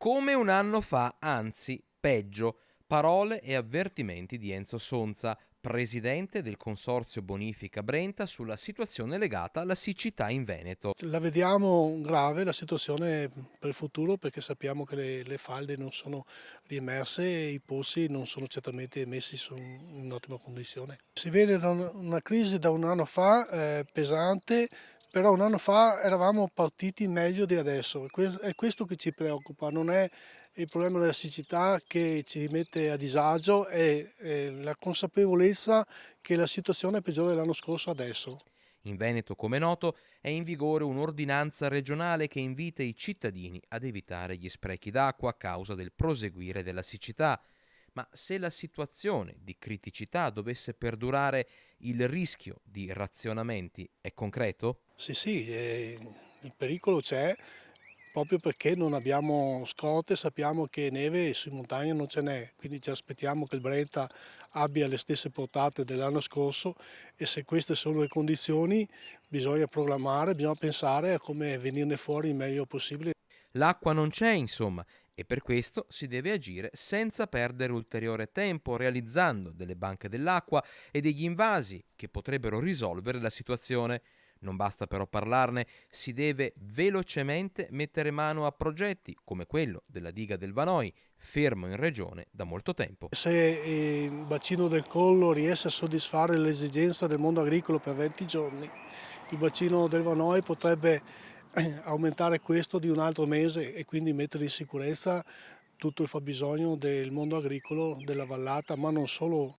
Come un anno fa, anzi peggio, parole e avvertimenti di Enzo Sonza, presidente del Consorzio Bonifica Brenta, sulla situazione legata alla siccità in Veneto. La vediamo grave la situazione per il futuro perché sappiamo che le falde non sono riemerse e i pozzi non sono certamente messi in ottima condizione. Si vede da una crisi da un anno fa pesante, però un anno fa eravamo partiti meglio di adesso. È questo che ci preoccupa, non è il problema della siccità che ci mette a disagio, è la consapevolezza che la situazione è peggiore dell'anno scorso adesso. In Veneto, come noto, è in vigore un'ordinanza regionale che invita i cittadini ad evitare gli sprechi d'acqua a causa del proseguire della siccità. Ma se la situazione di criticità dovesse perdurare, il rischio di razionamenti è concreto? Sì, sì, il pericolo c'è proprio perché non abbiamo scorte, sappiamo che neve su montagne non ce n'è, quindi ci aspettiamo che il Brenta abbia le stesse portate dell'anno scorso e se queste sono le condizioni bisogna programmare, bisogna pensare a come venirne fuori il meglio possibile. L'acqua non c'è, insomma, e per questo si deve agire senza perdere ulteriore tempo, realizzando delle banche dell'acqua e degli invasi che potrebbero risolvere la situazione. Non basta però parlarne, si deve velocemente mettere mano a progetti come quello della diga del Vanoi, fermo in regione da molto tempo. Se il bacino del Collo riesce a soddisfare l'esigenza del mondo agricolo per 20 giorni, il bacino del Vanoi potrebbe aumentare questo di un altro mese e quindi mettere in sicurezza tutto il fabbisogno del mondo agricolo della vallata, ma non solo